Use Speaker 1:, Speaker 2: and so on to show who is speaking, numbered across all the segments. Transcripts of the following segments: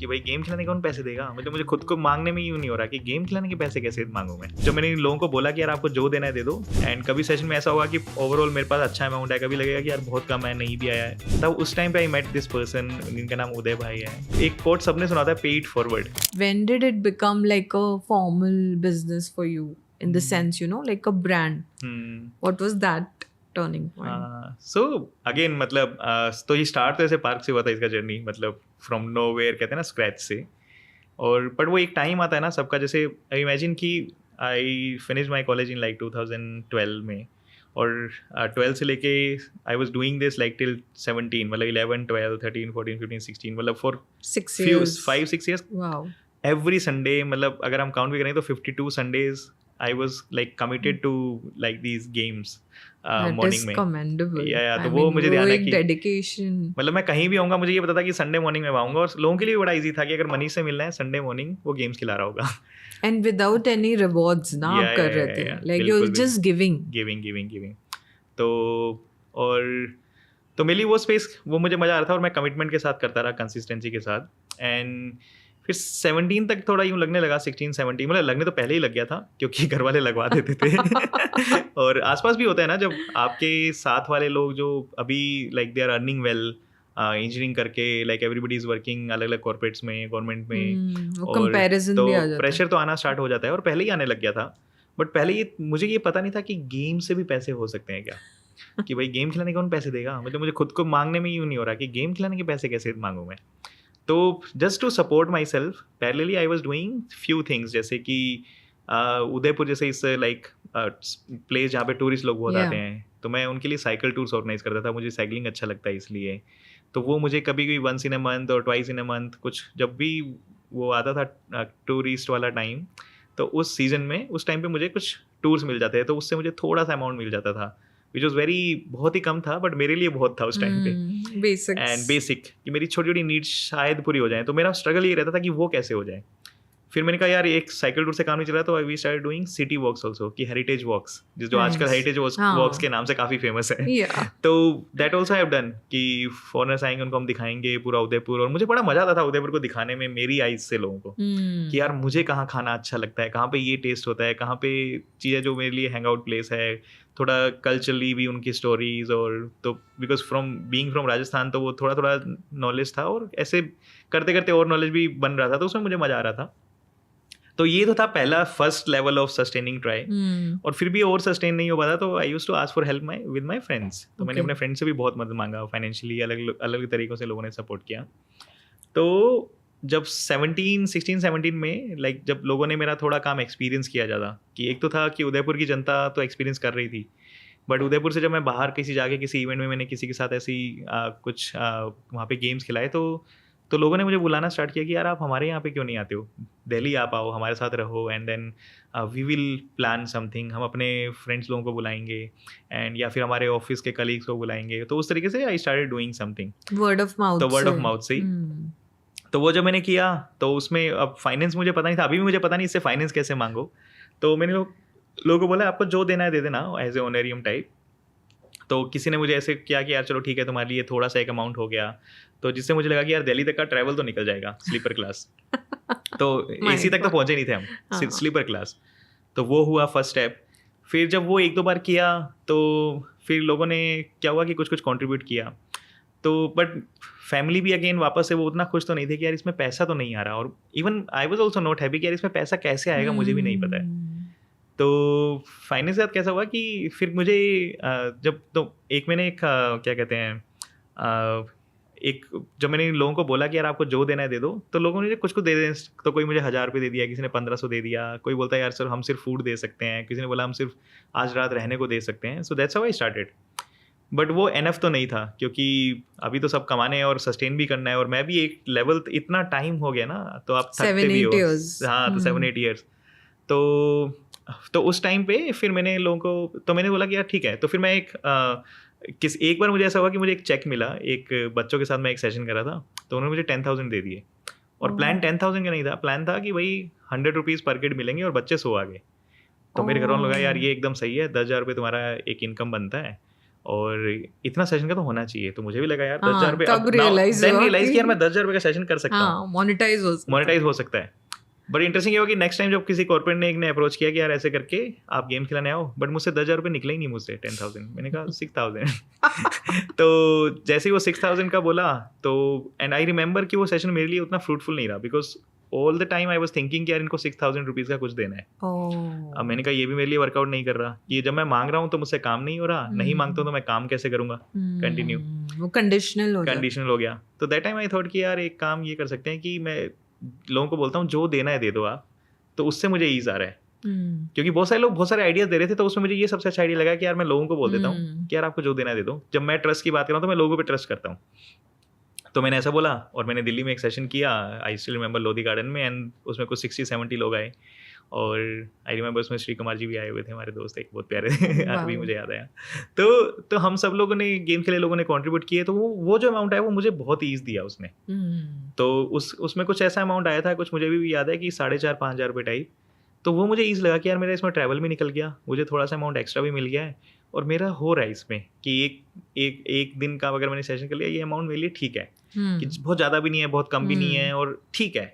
Speaker 1: कि भाई गेम खिलाने कौन पैसे देगा, मतलब मुझे खुद को मांगने में यूँ नहीं हो रहा कि गेम खिलाने के पैसे कैसे मांगूँ मैं। जब मैंने इन लोगों को बोला कि यार आपको जो देना है दे दो, एंड कभी सेशन में ऐसा होगा कि ओवरऑल मेरे पास अच्छा अमाउंट है, कभी लगेगा कि यार बहुत कम है, नहीं भी आया है, तब उस टाइम पे आई मेट दिस पर्सन जिनका नाम उदय भाई है। एक कोट सबने सुना था, पे it forward.
Speaker 2: When did it become like a formal business for you in the sense, you know, like a brand? What was that turning point?
Speaker 1: So again मतलब तो ये स्टार्ट तो ऐसे पार्क से हुआ था इसका जर्नी, मतलब फ्रॉम नो वेयर कहते हैं ना, स्क्रैच से। और बट वो एक टाइम आता है ना सबका, जैसे आई इमेजिन कि I finish my college in like 2012 में, और 12 से लेके I was doing this like till 17, मतलब 11 12 13 14 15 16, मतलब for
Speaker 2: 6 years.
Speaker 1: 5-6 years
Speaker 2: Wow.
Speaker 1: Every Sunday, मतलब अगर हम काउंट भी करें तो 52 Sundays I was like committed to like these games morning में।
Speaker 2: Commendable.
Speaker 1: या तो
Speaker 2: I
Speaker 1: वो
Speaker 2: mean,
Speaker 1: मुझे
Speaker 2: वो
Speaker 1: ध्यान है
Speaker 2: एक
Speaker 1: कि
Speaker 2: dedication.
Speaker 1: मतलब मैं कहीं भी आऊँगा, मुझे ये पता था कि संडे मॉर्निंग में आऊँगा, और लोगों के लिए भी बड़ा इजी था कि अगर मनीष से मिलना है संडे मॉर्निंग, वो गेम्स खिला रहा होगा।
Speaker 2: And without any rewards ना आप कर रहे थे, like you're just giving.
Speaker 1: Giving. तो और तो मेरी वो स्पेस, वो मुझे मज़ा आ रहा था, और मैं कमिटमेंट के साथ करता रहा, कंसिस्टेंसी के साथ। एंड फिर 17 तक थोड़ा यूँ लगने लगा, 16-17 मतलब लगने तो पहले ही लग गया था क्योंकि घर वाले लगवा देते थे। और आसपास भी होता है ना, जब आपके साथ वाले लोग जो अभी like they are earning well, engineering करके, लाइक एवरीबडी इज वर्किंग अलग अलग कॉर्पोरेट्स में, गवर्नमेंट में,
Speaker 2: वो
Speaker 1: और
Speaker 2: comparison
Speaker 1: तो
Speaker 2: भी आ जाता है।
Speaker 1: प्रेशर तो आना स्टार्ट हो जाता है, और पहले ही आने लग गया था। बट पहले ये मुझे ये पता नहीं था कि गेम से भी पैसे हो सकते हैं क्या, कि भाई गेम खिलाने कौन पैसे देगा, मतलब मुझे खुद को मांगने में यूँ नहीं हो रहा कि गेम खिलाने के पैसे कैसे मांगूँ मैं। तो just to support myself parallelly I was doing few things, जैसे कि उदयपुर जैसे इस लाइक प्लेस जहाँ पे टूरिस्ट लोग बहुत आते हैं, तो मैं उनके लिए साइकिल टूर्स ऑर्गेनाइज करता था। मुझे साइकिलिंग अच्छा लगता है इसलिए, तो वो मुझे कभी भी 1 in a month और 2 in a month, कुछ जब भी वो आता था टूरिस्ट वाला टाइम, तो उस सीजन में उस टाइम पे मुझे कुछ टूर्स मिल जाते हैं, तो उससे मुझे थोड़ा सा अमाउंट मिल जाता था, विच वॉज वेरी, बहुत ही कम था, बट मेरे लिए बहुत था उस टाइम पे।
Speaker 2: Basics.
Speaker 1: एंड बेसिक कि मेरी छोटी छोटी नीड्स शायद पूरी हो जाए, तो मेरा स्ट्रगल ये रहता था कि वो कैसे हो जाए। फिर मैंने कहा यार एक साइकिल टूर से काम नहीं चल रहा, तो we started doing city walks also, कि हेरिटेज वॉक्स, जो आजकल हेरिटेज वॉक्स के नाम से काफ़ी फेमस है।
Speaker 2: Yeah.
Speaker 1: तो that also I have done, कि फॉरनर्स आएंगे उनको हम दिखाएंगे पूरा उदयपुर, और मुझे बड़ा मजा आता था उदयपुर को दिखाने में मेरी आइज से लोगों को, कि यार मुझे कहाँ खाना अच्छा लगता है, कहाँ पे ये टेस्ट होता है, कहाँ पे चीज़ें जो मेरे लिए हैंग आउट प्लेस है, थोड़ा कल्चरली भी उनकी स्टोरीज, और तो बिकॉज बीइंग फ्रॉम राजस्थान, तो वो थोड़ा थोड़ा नॉलेज था, और ऐसे करते करते और नॉलेज भी बन रहा था, तो उसमें मुझे मजा आ रहा था। तो ये तो था पहला first level of sustaining try. और फिर भी और सस्टेन नहीं हो पाता, तो I used to ask for help with my friends. तो मैंने अपने फ्रेंड से भी बहुत मदद मांगा, फाइनेंशियली अलग अलग तरीक़ों से लोगों ने सपोर्ट किया। तो जब 16-17 में लाइक जब लोगों ने मेरा थोड़ा काम एक्सपीरियंस किया ज़्यादा, कि एक तो था कि उदयपुर की जनता तो एक्सपीरियंस कर रही थी, बट उदयपुर से जब मैं बाहर किसी जाके किसी इवेंट में मैंने किसी के साथ ऐसी कुछ वहाँ पे गेम्स खिलाए, तो लोगों ने मुझे बुलाना स्टार्ट किया कि यार आप हमारे यहाँ पे क्यों नहीं आते हो, दिल्ली आप आओ, हमारे साथ रहो, and then we will plan something, हम अपने फ्रेंड्स लोगों को बुलाएंगे, एंड या फिर हमारे ऑफिस के कलीग्स को बुलाएंगे। तो उस तरीके से I started doing something,
Speaker 2: word of mouth.
Speaker 1: तो वर्ड ऑफ माउथ से ही। तो वो जब मैंने किया, तो उसमें अब फाइनेंस मुझे पता नहीं था, अभी भी मुझे पता नहीं इससे फाइनेंस कैसे मांगो। तो मैंने लोगों को बोला आपको जो देना है दे देना, एज ए ऑनरियम टाइप। तो किसी ने मुझे ऐसे किया कि यार चलो ठीक है, तुम्हारे लिए थोड़ा सा एक अमाउंट हो गया, तो जिससे मुझे लगा कि यार दिल्ली तक का ट्रैवल तो निकल जाएगा, स्लीपर क्लास। तो एसी तक तो पहुंचे नहीं थे हम, स्लीपर क्लास। तो वो हुआ फर्स्ट स्टेप। फिर जब वो 1-2 बार किया, तो फिर लोगों ने क्या हुआ कि कुछ कुछ कंट्रीब्यूट किया, तो बट फैमिली भी अगेन वापस से वो उतना खुश तो नहीं थे कि यार इसमें पैसा तो नहीं आ रहा, और even I was also not happy कि यार इसमें पैसा कैसे आएगा, मुझे भी नहीं पता है। तो फाइनेंस के साथ कैसा हुआ कि फिर मुझे जब तो एक मैंने एक क्या कहते हैं एक जब मैंने लोगों को बोला कि यार आपको जो देना है दे दो, तो लोगों ने कुछ कुछ दे दें, तो कोई मुझे 1000 रुपये दे दिया, किसी ने 1500 दे दिया, कोई बोलता है यार सर हम सिर्फ फूड दे सकते हैं, किसी ने बोला हम सिर्फ आज रात रहने को दे सकते हैं। So that's how I started. But वो एनफ तो नहीं था, क्योंकि अभी तो सब कमाने हैं और सस्टेन भी करना है, और मैं भी एक लेवल इतना टाइम हो गया ना, तो आप थकते भी हो। हाँ, तो 7-8 ईयर्स। तो उस टाइम पे फिर मैंने लोगों को, तो मैंने बोला कि यार ठीक है। तो फिर मैं एक बार मुझे ऐसा हुआ कि मुझे एक चेक मिला, एक बच्चों के साथ मैं एक सेशन कर रहा था, तो उन्होंने मुझे 10,000 दे दिए, और प्लान 10,000 का नहीं था, प्लान था कि भाई 100 रुपीज़ पर किड मिलेंगे और बच्चे 100 आ गए। तो मेरे घर वालों ने लगा यार ये एकदम सही है, 10,000 रुपये तुम्हारा एक इनकम बनता है, और इतना सेशन का तो होना चाहिए, तो मुझे भी लगा यार
Speaker 2: हाँ,
Speaker 1: 10,000 रुपये,
Speaker 2: तब realize हुआ
Speaker 1: कि यार
Speaker 2: कि-
Speaker 1: मैं 10,000 रुपये का सेशन कर सकता हूँ,
Speaker 2: हाँ मोनेटाइज
Speaker 1: हो सकता है। बट इंटरेस्टिंग ये हुआ कि नेक्स्ट टाइम जब किसी कॉर्पोरेट ने एक ने अप्रोच किया कि यार ऐसे करके आप गेम खिलाने आओ, बट मुझसे 10,000 रुपये निकले ही नहीं, मुझसे 10,000, मैंने कहा 6,000 तो जैसे ही वो 6,000 का बोला तो एंड आई रिमेंबर कि वो सेशन मेरे लिए उतना फ्रूटफुल नहीं रहा, because all the time I was thinking कि यार इनको 6,000 रुपीज़ का कुछ देना है। अब मैंने कहा ये भी मेरे लिए वर्कआउट नहीं कर रहा, ये जब मैं मांग रहा हूँ तो मुझसे काम नहीं हो रहा, नहीं मांगता हूँ तो मैं काम कैसे करूँगा, कंटिन्यू,
Speaker 2: वो कंडीशनल
Speaker 1: हो गया। तो दैट टाइम आई थॉट कि यार एक काम ये कर सकते हैं कि मैं लोगों को बोलता हूँ जो देना है दे दो आप, तो उससे मुझे ईज आ रहा है, क्योंकि बहुत सारे लोग बहुत सारे आइडियाज दे रहे थे, तो उसमें मुझे ये सबसे अच्छा आइडिया लगा कि यार मैं लोगों को बोल देता हूँ कि यार आपको जो देना है दे दो। जब मैं ट्रस्ट की बात कर रहा हूँ तो मैं लोगों पे ट्रस्ट करता हूँ, तो मैंने ऐसा बोला और मैंने दिल्ली में एक सेशन किया, I still remember, Lodhi garden में, एंड उसमें कुछ 60-70 लोग आए, और आई रिमेंबर उसमें श्री कुमार जी भी आए हुए थे, हमारे दोस्त एक बहुत प्यारे थे अभी मुझे याद आया। तो हम सब लोगों ने गेम खेले, लोगों ने कंट्रीब्यूट किए, तो वो जो अमाउंट आया वो मुझे बहुत ईज दिया उसने। तो उसमें कुछ ऐसा अमाउंट आया था, कुछ मुझे भी याद है कि 4,500-5,000 रुपये टाइप, तो वो मुझे ईज लगा कि यार मेरा इसमें ट्रैवल भी निकल गया, मुझे थोड़ा सा अमाउंट एक्स्ट्रा भी मिल गया है, और मेरा हो रहा है इसमें कि एक दिन का अगर मैंने सेशन कर लिया, ये अमाउंट मेरे लिए ठीक है, कि बहुत ज़्यादा भी नहीं है, बहुत कम भी नहीं है, और ठीक है,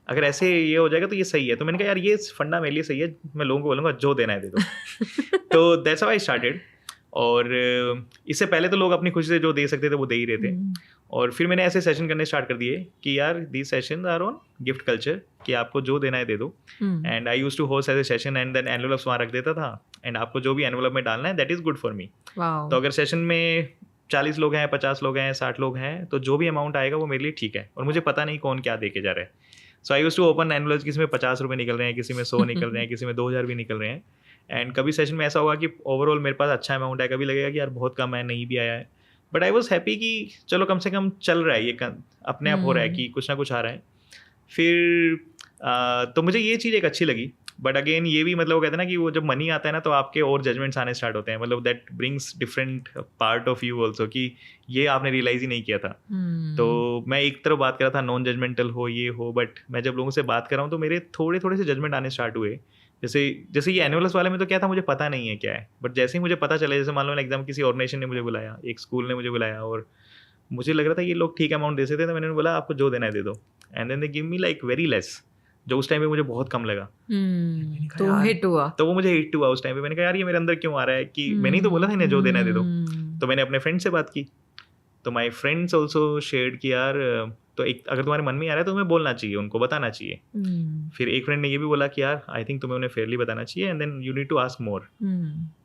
Speaker 1: अगर ऐसे ये हो जाएगा तो ये सही है। तो मैंने कहा यार ये फंडा मेरे लिए सही है, मैं लोगों को बोलूँगा जो देना है दे दो। तो दैट्स हाउ आई स्टार्टेड। और इससे पहले तो लोग अपनी खुशी से जो दे सकते थे वो दे ही रहे थे, और फिर मैंने ऐसे सेशन करने स्टार्ट कर दिए कि यार these session are on gift culture, कि आपको जो देना है दे दो। And I use to host as a session, and then envelopes वहाँ रख देता था, एंड आपको जो भी एनवेलप में डालना है that is good for me. तो अगर सेशन में 40 लोग हैं, 50 लोग हैं, 60 लोग हैं, तो जो भी अमाउंट आएगा वो मेरे लिए ठीक है, और मुझे पता नहीं कौन क्या दे के जा रहा है। सो आई यूज टू ओपन एनवेलप्स, किसी में 50 रुपये निकल रहे हैं, किसी में 100 निकल रहे हैं, किसी में 2,000 भी निकल रहे हैं। एंड कभी सेशन में ऐसा होगा कि ओवरऑल मेरे पास अच्छा अमाउंट है, कभी लगेगा कि यार बहुत कम है, नहीं भी आया है, बट आई वॉज हैप्पी कि चलो कम से कम चल रहा है, ये अपने आप हो रहा है कि कुछ ना कुछ आ रहा है। फिर तो मुझे ये चीज़ एक अच्छी लगी, बट अगेन ये भी मतलब वो कहते हैं ना कि वो जब मनी आता है ना तो आपके और जजमेंट्स आने स्टार्ट होते हैं, मतलब that brings different part of you also, कि ये आपने रियलाइज ही नहीं किया था। तो मैं एक तरफ बात कर रहा था नॉन जजमेंटल हो, ये हो, बट मैं जब लोगों से बात कर रहा हूँ तो मेरे थोड़े थोड़े से जजमेंट आने स्टार्ट हुए। जैसे ये एनुअल्स वाले में तो क्या था, मुझे पता नहीं है क्या है, बट जैसे ही मुझे पता चला, जैसे मान लो एग्जाम किसी ऑर्गेनाइजेशन ने मुझे बुलाया, एक स्कूल ने मुझे बुलाया, और मुझे लग रहा था ये लोग ठीक अमाउंट दे सकते थे, तो मैंने बोला आपको जो देना है दे दो, and then they give me like very less, जो उस टाइम पे मुझे बहुत कम लगा।
Speaker 2: तो हिट हुआ,
Speaker 1: तो वो मुझे हिट हुआ उस टाइम पे। मैंने कहा यार ये मेरे अंदर क्यों आ रहा है, कि मैंने ही तो बोला था इन्हें जो देना है दे दो। तो मैंने अपने फ्रेंड से बात की, तो माई फ्रेंड्स ऑल्सो शेयर्ड कि यार तो एक अगर तुम्हारे मन में आ रहा है तो तुम्हें बोलना चाहिए, उनको बताना चाहिए। फिर एक फ्रेंड ने ये भी बोला कि यार आई थिंक तुम्हें उन्हें फेयरली बताना चाहिए, and then you need to ask more.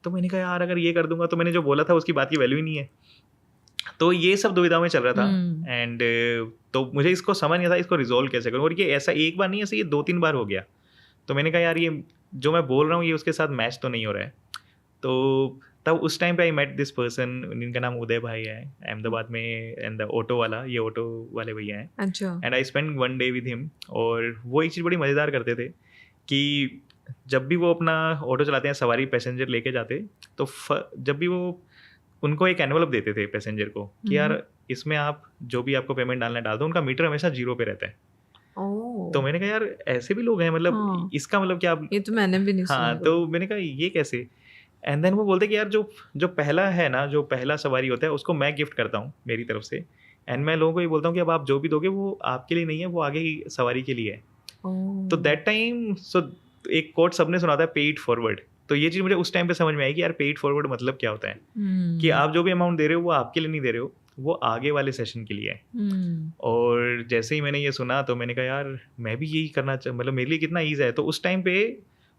Speaker 1: तो मैंने कहा यार अगर ये कर दूंगा तो मैंने जो बोला था उसकी बात की वैल्यू ही नहीं है। तो ये सब दुविधा में चल रहा था, एंड तो मुझे इसको समझ नहीं था इसको रिजोल्व कैसे करूँ, और ये ऐसा एक बार नहीं, ऐसे ये 2-3 बार हो गया। तो मैंने कहा यार ये जो मैं बोल रहा हूँ ये उसके साथ मैच तो नहीं हो रहा है। तो तब उस टाइम पे आई मेट दिस पर्सन, इनका नाम उदय भाई है, अहमदाबाद में, एंड द ऑटो वाला, ये ऑटो वाले भैया हैं।
Speaker 2: अच्छा।
Speaker 1: And I spend 1 day with him, और वो एक चीज़ बड़ी मज़ेदार करते थे कि जब भी वो अपना ऑटो चलाते हैं, सवारी पैसेंजर लेके जाते, तो जब भी वो उनको एक एनवलप देते थे पैसेंजर को कि यार इसमें आप जो भी आपको पेमेंट डालना डाल दो, उनका मीटर हमेशा 0 पे रहता है। तो मैंने कहा यार ऐसे भी लोग हैं, मतलब इसका मतलब क्या,
Speaker 2: ये तो मैंने भी नहीं सुना।
Speaker 1: हाँ, तो मैंने कहा ये कैसे। एंड देन वो बोलते कि यार जो पहला है ना, जो पहला सवारी होता है उसको मैं गिफ्ट करता हूँ मेरी तरफ से, एंड मैं लोगों को ये बोलता हूँ कि अब आप जो भी दोगे वो आपके लिए नहीं है, वो आगे की सवारी के लिए है। तो दैट टाइम एक कोट सबने सुना था, पे इट फॉरवर्ड। तो ये चीज़ मुझे उस टाइम पे समझ में आई कि यार पे इट फॉरवर्ड मतलब क्या होता है, कि आप जो भी अमाउंट दे रहे हो वो आपके लिए नहीं दे रहे हो, वो आगे वाले सेशन के लिए है। और जैसे ही मैंने ये सुना तो मैंने कहा यार मैं भी यही करना मतलब मेरे लिए कितना ईजी है। तो उस टाइम पे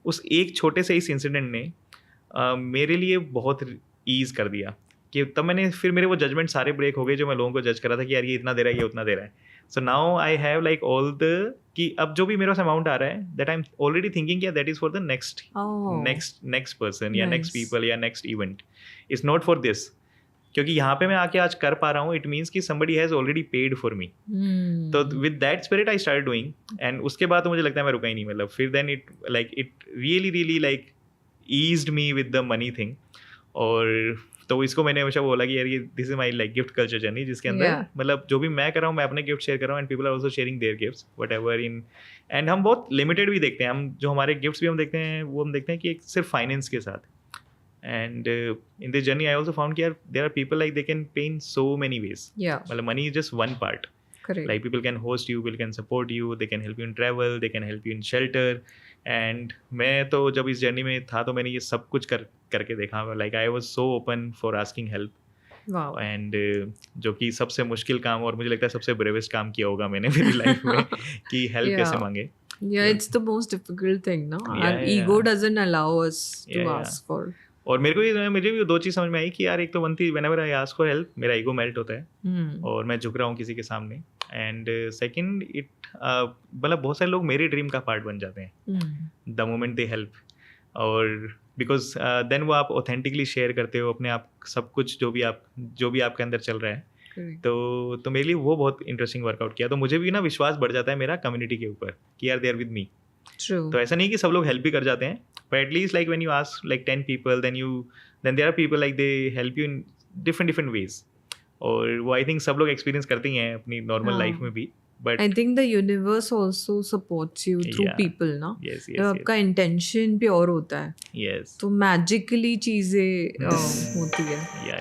Speaker 1: उस एक छोटे से इस इंसिडेंट ने मेरे लिए बहुत ईज कर दिया, कि तब फिर मेरे वो जजमेंट सारे ब्रेक हो गए जो मैं लोगों को जज कर रहा था कि यार ये इतना दे रहा है, ये उतना दे रहा है। So now I have like all the, कि अब जो भी मेरे पास अमाउंट आ रहा है that I am already thinking कि that is for the next person या नेक्स्ट पीपल या next event, it's not for this. क्योंकि यहाँ पे मैं आके आज कर पा रहा हूँ, इट मीन्स कि somebody has already paid for me. तो with that spirit I started doing, and उसके बाद तो मुझे लगता है मैं रुका ही नहीं, मतलब फिर then it really like eased me with the money thing. और तो इसको मैंने हमेशा बोला कि यार ये this is my like gift culture journey, जिसके अंदर मतलब जो भी मैं कर रहा हूँ मैं अपने गिफ्ट शेयर कर रहा हूँ, and people are also sharing their gifts whatever in. And हम बहुत लिमिटेड भी देखते हैं, हम जो हमारे गिफ्ट्स भी हम देखते हैं वो हम देखते हैं कि एक सिर्फ फाइनेंस के साथ, And in this journey, I also found that there are people like they can pay in so many ways.
Speaker 2: Yeah,
Speaker 1: Well, money is just one part.
Speaker 2: correct.
Speaker 1: Like people can host you, people can support you, they can help you in travel, they can help you in shelter. And मैं तो जब इस journey में था तो मैंने ये सब कुछ करके देखा. Like I was so open for asking help.
Speaker 2: Wow.
Speaker 1: And जो कि सबसे मुश्किल काम और मुझे लगता है सबसे ब्रेवेस्ट काम किया होगा मैंने मेरी लाइफ में कि हेल्प
Speaker 2: Yeah.
Speaker 1: कैसे मांगे.
Speaker 2: Yeah, it's the most difficult thing, no?
Speaker 1: Yeah,
Speaker 2: Our ego doesn't allow us to
Speaker 1: Yeah,
Speaker 2: ask for.
Speaker 1: और मुझे भी दो चीज़ समझ में आई कि यार एक तो बनती whenever I ask for help मेरा ईगो मेल्ट होता है
Speaker 2: Hmm.
Speaker 1: और मैं झुक रहा हूँ किसी के सामने. एंड सेकंड इट मतलब बहुत सारे लोग मेरी ड्रीम का पार्ट बन जाते हैं
Speaker 2: Hmm.
Speaker 1: The moment they help. और बिकॉज देन वो आप ऑथेंटिकली शेयर करते हो अपने आप सब कुछ जो भी आपके अंदर चल रहा है.
Speaker 2: Correct.
Speaker 1: तो मेरे लिए वो बहुत इंटरेस्टिंग वर्कआउट किया. तो मुझे भी ना विश्वास बढ़ जाता है मेरा कम्युनिटी के ऊपर कि यार they are with me.
Speaker 2: True.
Speaker 1: तो ऐसा नहीं कि सब लोग हेल्प भी कर जाते हैं, but at least like when you ask like 10 people then there are people like they help you in different ways. और वो आई थिंक सब लोग एक्सपीरियंस करते ही हैं अपनी नॉर्मल
Speaker 2: हाँ.
Speaker 1: लाइफ में भी. But
Speaker 2: I think the universe also supports you through
Speaker 1: Yeah.
Speaker 2: people, ना?
Speaker 1: यस
Speaker 2: जब आपका intention प्योर होता है
Speaker 1: यस
Speaker 2: तो magically चीजें होती है.
Speaker 1: या